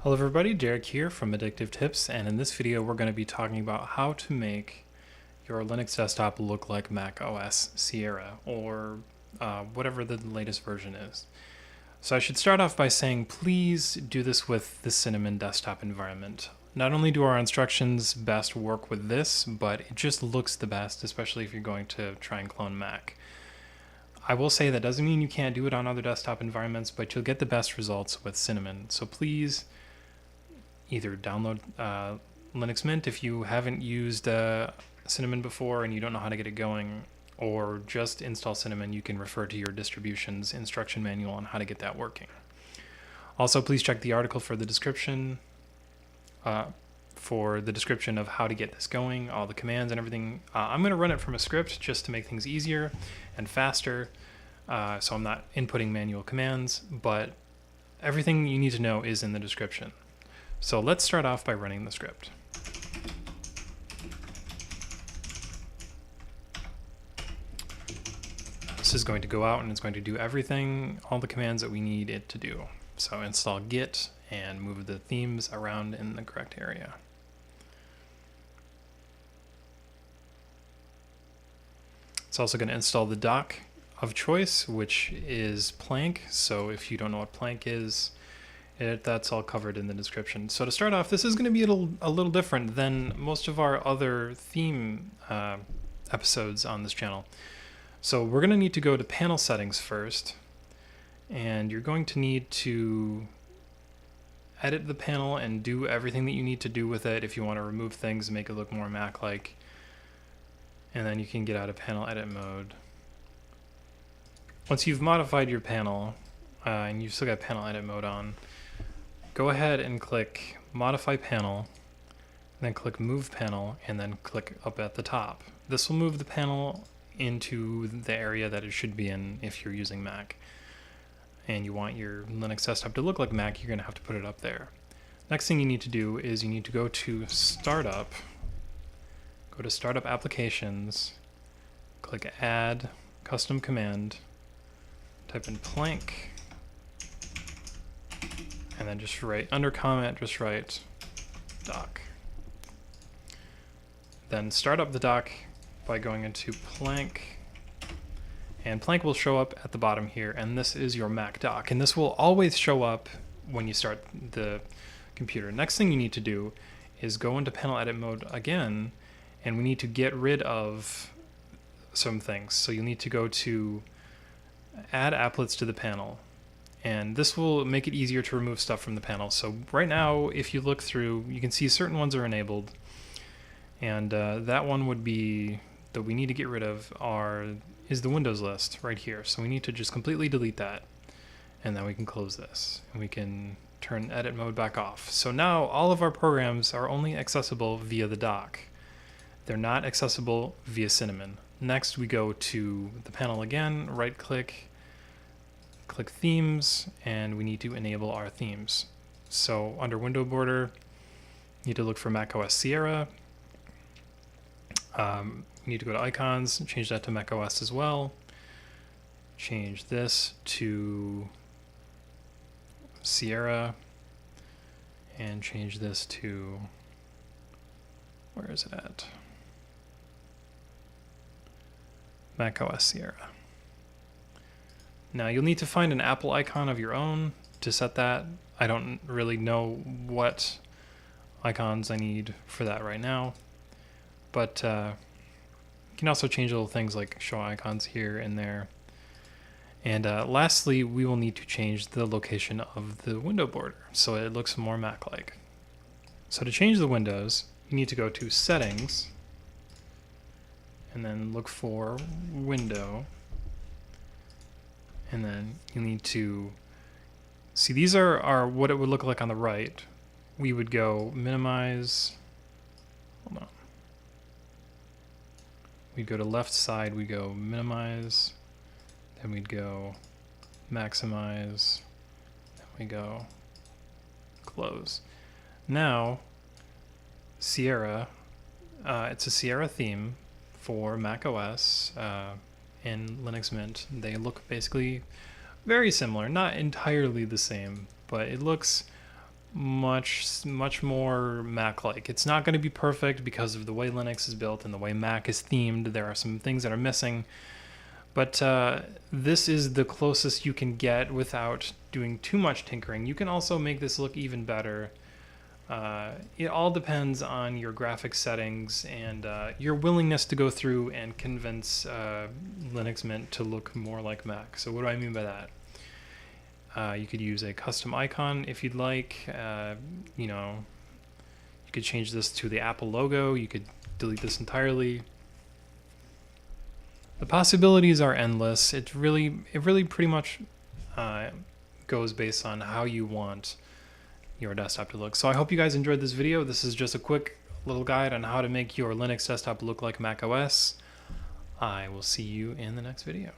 Hello everybody, Derek here from Addictive Tips, and in this video we're going to be talking about how to make your Linux desktop look like macOS Sierra, or whatever the latest version is. So I should start off by saying please do this with the Cinnamon desktop environment. Not only do our instructions best work with this, but it just looks the best, especially if you're going to try and clone Mac. I will say that doesn't mean you can't do it on other desktop environments, but you'll get the best results with Cinnamon. So please either download Linux Mint if you haven't used Cinnamon before and you don't know how to get it going, or just install Cinnamon. You can refer to your distribution's instruction manual on how to get that working. Also, please check the article for the description of how to get this going, all the commands and everything. I'm going to run it from a script just to make things easier and faster, so I'm not inputting manual commands, but everything you need to know is in the description. So let's start off by running the script. This is going to go out and it's going to do everything, all the commands that we need it to do. So install git and move the themes around in the correct area. It's also going to install the dock of choice, which is Plank. So if you don't know what Plank is, that's all covered in the description. So to start off, this is going to be a little different than most of our other theme episodes on this channel. So we're going to need to go to panel settings first, and you're going to need to edit the panel and do everything that you need to do with it if you want to remove things, make it look more Mac-like, and then you can get out of panel edit mode. Once you've modified your panel, and you've still got panel edit mode on, go ahead and click Modify Panel, then click Move Panel, and then click up at the top. This will move the panel into the area that it should be in if you're using Mac. And you want your Linux desktop to look like Mac, you're going to have to put it up there. Next thing you need to do is you need to go to Startup, go to Startup Applications, click Add Custom Command, type in Plank, and then just write, under comment, just write dock. Then start up the dock by going into Plank, and Plank will show up at the bottom here, and this is your Mac dock, and this will always show up when you start the computer. Next thing you need to do is go into panel edit mode again, and we need to get rid of some things. So you'll need to go to add applets to the panel, and this will make it easier to remove stuff from the panel. So right now, if you look through, you can see certain ones are enabled, and that one would be that we need to get rid of is the Windows list right here. So we need to just completely delete that, and then we can close this, and we can turn edit mode back off. So now all of our programs are only accessible via the dock. They're not accessible via Cinnamon. Next, we go to the panel again, right click, click themes, and we need to enable our themes. So under window border, you need to look for macOS Sierra. You need to go to icons, change that to macOS as well. Change this to Sierra, and change this to, where is it at? macOS Sierra. Now you'll need to find an Apple icon of your own to set that. I don't really know what icons I need for that right now, but you can also change little things like show icons here and there. And lastly, we will need to change the location of the window border so it looks more Mac-like. So to change the windows, you need to go to Settings, and then look for Window, and then you need to see, these are what it would look like on the right. We would go minimize, hold on, we'd go to left side, we go minimize, then we'd go maximize, then we go close. Now Sierra, it's a Sierra theme for macOS and Linux Mint. They look basically very similar, not entirely the same, but it looks much more Mac-like. It's not going to be perfect because of the way Linux is built and the way Mac is themed. There are some things that are missing, but this is the closest you can get without doing too much tinkering. You can also make this look even better. It all depends on your graphics settings and your willingness to go through and convince Linux Mint to look more like Mac. So what do I mean by that? You could use a custom icon if you'd like. You could change this to the Apple logo. You could delete this entirely. The possibilities are endless. It really pretty much goes based on how you want your desktop to look. So I hope you guys enjoyed this video. This is just a quick little guide on how to make your Linux desktop look like macOS. I will see you in the next video.